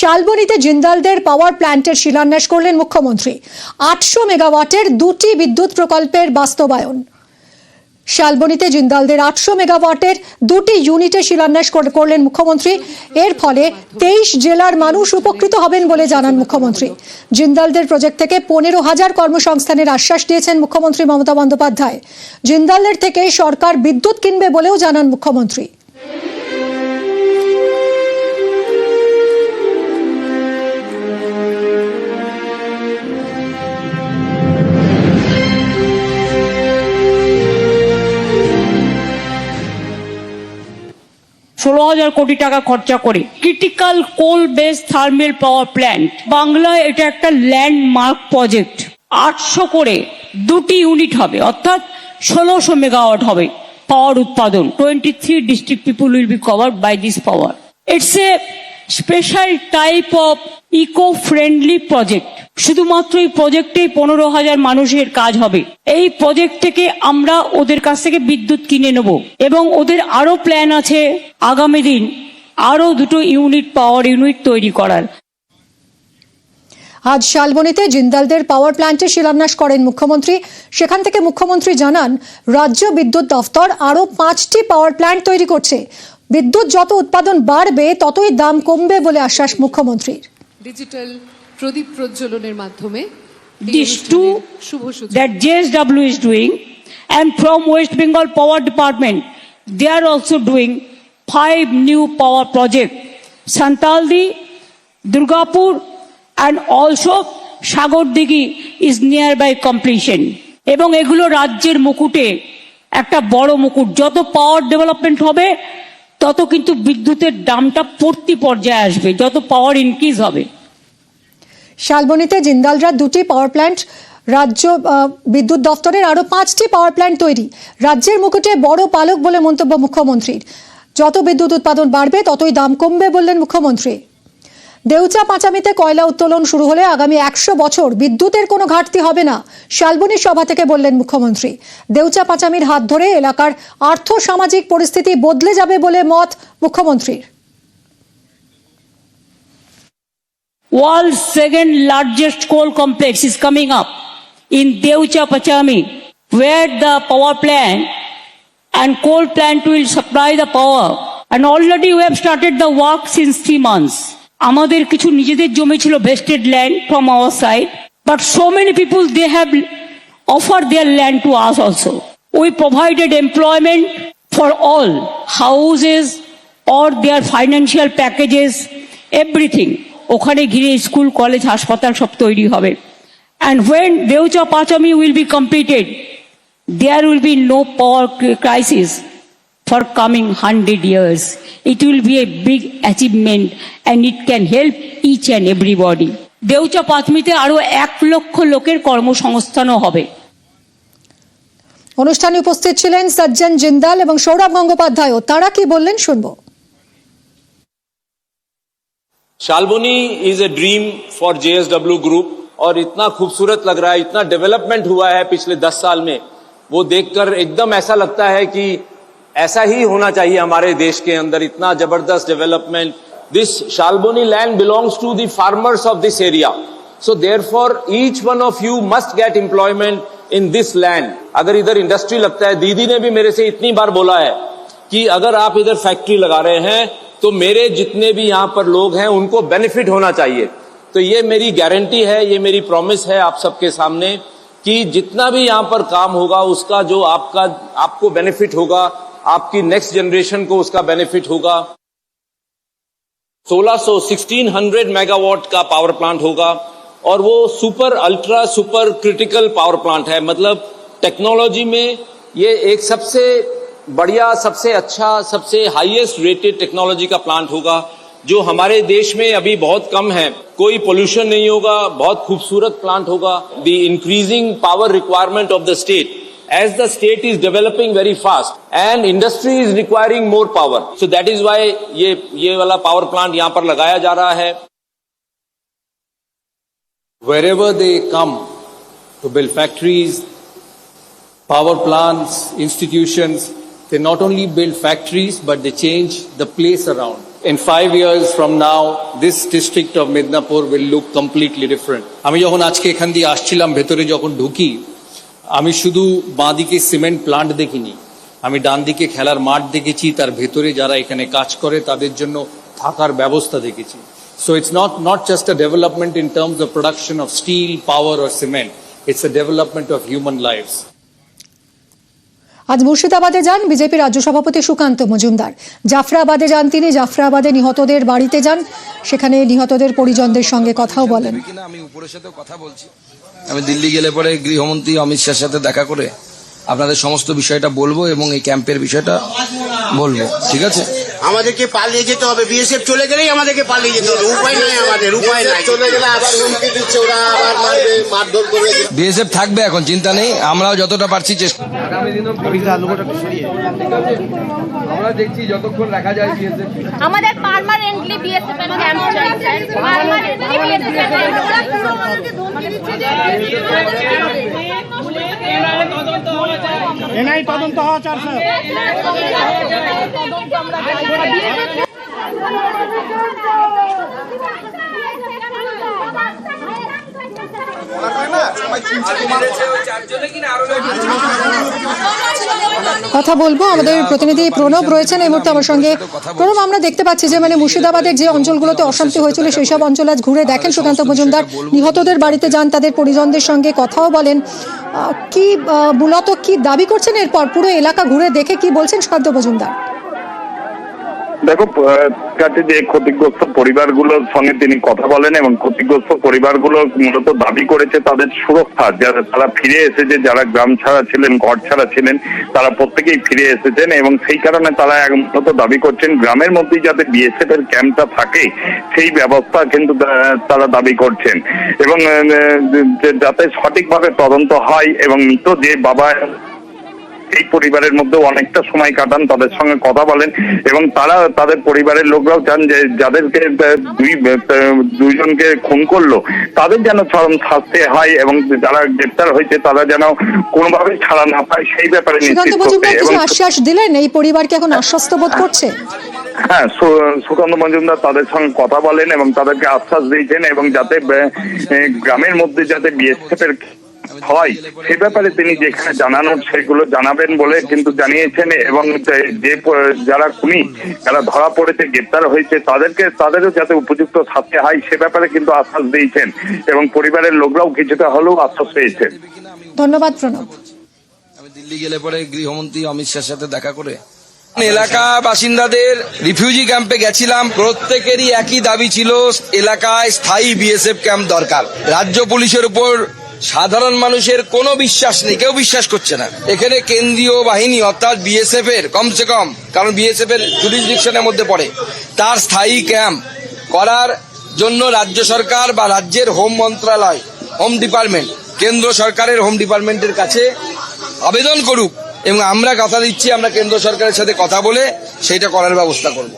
শালবনীতে জিন্দালদের পাওয়ার প্ল্যান্টের শিলান্যাস করলেন মুখ্যমন্ত্রী। 800 মেগাওয়াটের দুটি বিদ্যুৎ প্রকল্পের বাস্তবায়ন। শালবনীতে জিন্দালদের 800 মেগাওয়াটের দুটি ইউনিটের শিলান্যাস করলেন মুখ্যমন্ত্রী। এর ফলে 23 জেলার মানুষ উপকৃত হবেন বলে জানান মুখ্যমন্ত্রী। জিন্দালদের প্রজেক্ট থেকে 15,000 কর্মসংস্থানের আশ্বাস দিয়েছেন মুখ্যমন্ত্রী মমতা বন্দ্যোপাধ্যায়। জিন্দালদের থেকে সরকার বিদ্যুৎ কিনবে বলেও জানান মুখ্যমন্ত্রী। $16,000 কোটি টাকা খরচা করে ক্রিটিক্যাল কোল বেস থার্মাল পাওয়ার প্ল্যান্ট, বাংলায় এটা একটা ল্যান্ডমার্ক প্রজেক্ট। 800 করে দুটি ইউনিট হবে, অর্থাৎ 1600 মেগাওয়াট হবে পাওয়ার উৎপাদন। 23 district people will be covered by this power. It's a special type of eco friendly project. শুধুমাত্র এই প্রজেক্টে 15,000 মানুষের কাজ হবে। এই প্রজেক্ট থেকে আমরা ওদের কাছ থেকে বিদ্যুৎ কিনে নেব এবং ওদের আরো প্ল্যান আছে আগামী দিন আরো দুটো পাওয়ার ইউনিট তৈরি করার। আজ শালবনীতে জিন্দালদের পাওয়ার প্ল্যান্টের শিলান্যাস করেন মুখ্যমন্ত্রী। সেখান থেকে মুখ্যমন্ত্রী জানান, রাজ্য বিদ্যুৎ দফতর আরো 5টি পাওয়ার প্ল্যান্ট তৈরি করছে। বিদ্যুৎ যত উৎপাদন বাড়বে ততই দাম কমবে বলে আশ্বাস মুখ্যমন্ত্রীর। ডিজিটাল প্রদীপ প্রজ্বলনের মাধ্যমে These two that JSW is doing, and from West Bengal Power Department, they are also doing 5 new power projects. Santaldi, Durgapur, and also Shagordigi is nearby completion. এবং এগুলো রাজ্যের মুকুটে একটা বড় মুকুট। যত পাওয়ার ডেভেলপমেন্ট হবে তত কিন্তু বিদ্যুতের দামটা পড়তি পর্যায়ে আসবে, যত পাওয়ার ইনক্রিজ হবে। শালবনীতে জিন্দালরা দুটি পাওয়ার প্ল্যান্ট, রাজ্য বিদ্যুৎ দফতরের আরো 5টি পাওয়ার প্ল্যান্ট তৈরি। রাজ্যের মুকুটে বড় পালক বলে মন্তব্য মুখ্যমন্ত্রীর। যত বিদ্যুৎ উৎপাদন বাড়বে ততই দাম কমবে বললেন মুখ্যমন্ত্রী। দেউচা পাঁচামিতে কয়লা উত্তোলন শুরু হলে আগামী 100 বছর বিদ্যুতের কোনো ঘাটতি হবে না, শালবনীর সভা থেকে বললেন মুখ্যমন্ত্রী। দেউচা পাঁচামির হাত ধরে এলাকার আর্থ সামাজিক পরিস্থিতি বদলে যাবে বলে মত মুখ্যমন্ত্রীর। World's second largest coal complex is coming up in Deucha Pachami, where the power plant and coal plant will supply the power. And already we have started the work since 3 months. আমাদের কিছু নিজেদের জমি ছিল, vested land from our side, but so many people, they have offered their land to us also. We provided employment for all, houses or their financial packages, everything. ওখানে ঘিরে school, college, হাসপাতাল সব তৈরি হবে। And when Deucha Pachami will be completed, there will be no power crisis for coming 100 years. It will be a big achievement and it can help each and everybody. Deucha Pachamiতে আরো 1 লক্ষ লোকের কর্মসংস্থানও হবে। অনুষ্ঠানে উপস্থিত ছিলেন সজ্জন জিন্দাল এবং সৌরভ গঙ্গোপাধ্যায়। তারা কি বললেন শুনবো। Shalbani is a dream for JSW group और इतना खूबसूरत लग रहा है, इतना डेवलपमेंट हुआ है पिछले 10 साल में, वो देखकर एकदम ऐसा लगता है कि ऐसा ही होना चाहिए हमारे देश के अंदर, इतना जबरदस्त development. This Shalboni land belongs to the farmers of this area, so therefore each one of you must get employment in this land. अगर इधर इंडस्ट्री लगता है, दीदी ने भी मेरे से इतनी बार बोला है कि अगर आप इधर फैक्ट्री लगा रहे हैं तो मेरे जितने भी यहाँ पर लोग हैं उनको बेनिफिट होना चाहिए। तो ये मेरी गारंटी है, ये मेरी प्रॉमिस है आप सबके सामने कि जितना भी यहाँ पर काम होगा उसका जो आपको बेनिफिट होगा, आपकी नेक्स्ट जनरेशन को उसका बेनिफिट होगा। 1600 मेगावाट का पावर प्लांट होगा और वो super ultra super critical power plant है। मतलब टेक्नोलॉजी में ये एक सबसे बढ़िया, सबसे अच्छा, सबसे हाईएस्ट रेटेड टेक्नोलॉजी का प्लांट होगा जो हमारे देश में अभी बहुत कम है। कोई पोल्यूशन नहीं होगा, बहुत खूबसूरत प्लांट होगा। The increasing power requirement of the state, as the state is developing very fast and industry is requiring more power, so that is why ये वाला पावर प्लांट यहाँ पर लगाया जा रहा है। Wherever they come to build factories, power plants, institutions, they not only build factories, but they change the place around. In 5 years from now, this district of Midnapur will look completely different. আমি যখন আজকে এখান দিয়ে আসছিলাম, ভেতরে যখন ঢুকি, আমি শুধু বাঁ দিকে সিমেন্ট প্লান্ট দেখিনি, আমি ডান দিকে খেলার মাঠ দেখেছি, তার ভেতরে যারা এখানে কাজ করে তাদের জন্য থাকার ব্যবস্থা দেখেছি। So it's not just a development in terms of production of steel, power or cement. It's a development of human lives. আজ মুর্শিদাবাদে যান বিজেপি রাজ্য সভাপতি সুকান্ত মজুমদার। জাফরাবাদে যান তিনি, জাফরাবাদে নিহতদের বাড়িতে যান, সেখানে নিহতদের পরিজনদের সঙ্গে কথাও বলেন। কিনা আমি উপরের সাথে কথা বলছি, আমি দিল্লি গেলে পরে গৃহমন্ত্রী অমিত শাহের সাথে দেখা করে আপনাদের সমস্ত বিষয়টা বলবো এবং এই ক্যাম্পের বিষয়টা বলবো, ঠিক আছে? আমাদেরকে পালিয়ে যেতে হবে, বিএসএফ চলে গেলেই আমাদেরকে পালিয়ে যেতে হবে, উপায় নেই আমাদের, উপায় নাই। চলে গেলে আবার হুমকি দিচ্ছে, ওরা আবার মারবে, মারধর করবে। বিএসএফ থাকবে, এখন চিন্তা নেই, আমরাও যতটা পারছি চেষ্টা। আমরা দেখছি যতক্ষণ রাখা যায় বিএসএফ, আমাদের পার্মানেন্টলি বিএসএফ এর ক্যাম্প চাই স্যার, পার্মানেন্টলি বিএসএফ এর ক্যাম্প। এনআই তদন্ত হওয়া চাই স্যার। কথা বলবো, আমাদের প্রতিনিধি প্রণব রয়েছেন এই মুহূর্তে আমার সঙ্গে। প্রণব, আমরা দেখতে পাচ্ছি যে মুর্শিদাবাদের যে অঞ্চলগুলোতে অশান্তি হয়েছিল সেই সব অঞ্চল আজ ঘুরে দেখেন সুকান্ত মজুমদার, নিহতদের বাড়িতে যান, তাদের পরিজনদের সঙ্গে কথাও বলেন। কি মূলত কি দাবি করছেন এরপর? পুরো এলাকা ঘুরে দেখে কি বলছেন সুকান্ত মজুমদার? দেখো, কাছে যে ক্ষতিগ্রস্ত পরিবারগুলোর সঙ্গে তিনি কথা বলেন এবং ক্ষতিগ্রস্ত পরিবারগুলো মূলত দাবি করেছে তাদের সুরক্ষা, যারা তারা ফিরে এসেছে, যারা গ্রাম ছাড়া ছিলেন, ঘর ছাড়া ছিলেন, তারা প্রত্যেকেই ফিরে এসেছেন এবং সেই কারণে তারা মূলত দাবি করছেন গ্রামের মধ্যেই যাতে বিএসএফ এর ক্যাম্পটা থাকে সেই ব্যবস্থা কিন্তু তারা দাবি করছেন এবং যাতে সঠিকভাবে তদন্ত হয় এবং মৃত যে বাবা এই পরিবারের মধ্যে অনেকটা সময় কাটান, তাদের সঙ্গে কথা বলেন এবং তারা তাদের পরিবারের লোকরাও চান যে যাদেরকে দুইজনকে খুন করলো তাদের যেন চরম শাস্তি হয় এবং যারা গ্রেপ্তার হয়েছে তারা যেন কোনোভাবে ছাড়া না পায় সেই ব্যাপারে নিশ্চিত করতে। এবং আশ্বাস দিলেন এই পরিবারকে এখন আশ্বস্ত বোধ করছে? হ্যাঁ, সুকান্ত মজুমদার তাদের সঙ্গে কথা বলেন এবং তাদেরকে আশ্বাস দিয়েছেন এবং যাতে গ্রামের মধ্যে যাতে বিএসএফ এর হয় সে ব্যাপারে তিনি যেখানে জানানোর সেগুলো জানাবেন বলে কিন্তু জানিয়েছেন এবং যে যারা খুনি, যারা ধরা পড়েছে, গ্রেপ্তার হয়েছে তাদেরও যাতে উপযুক্ত শাস্তি হয় সে ব্যাপারে কিন্তু আশ্বাস দিয়েছেন এবং পরিবারের লোকরাও কিছুটা হলেও আশ্বাস পেয়েছেন। ধন্যবাদ প্রণব। আমি দিল্লি গেলে পরে গৃহমন্ত্রী অমিত শাহের সাথে দেখা করে এলাকা বাসিন্দাদের রিফিউজি ক্যাম্পে গেছিলাম, প্রত্যেকেরই একই দাবি ছিল এলাকায় স্থায়ী বিএসএফ ক্যাম্প দরকার। রাজ্য পুলিশের উপর সাধারণ মানুষের কোনো বিশ্বাস নেই, কেউ বিশ্বাস করছে না। এখানে কেন্দ্রীয় বাহিনী অর্থাৎ বিএসএফ এর কমসে কম, কারণ বিএসএফ এর জুরিসডিকশনের মধ্যে পড়ে, তার স্থায়ী ক্যাম্প করার জন্য রাজ্য সরকার বা রাজ্যের হোম মন্ত্রণালয়, হোম ডিপার্টমেন্ট, কেন্দ্র সরকারের হোম ডিপার্টমেন্টের কাছে আবেদন করুক এবং আমরা কথা দিচ্ছি আমরা কেন্দ্র সরকারের সাথে কথা বলে সেইটা করার ব্যবস্থা করব।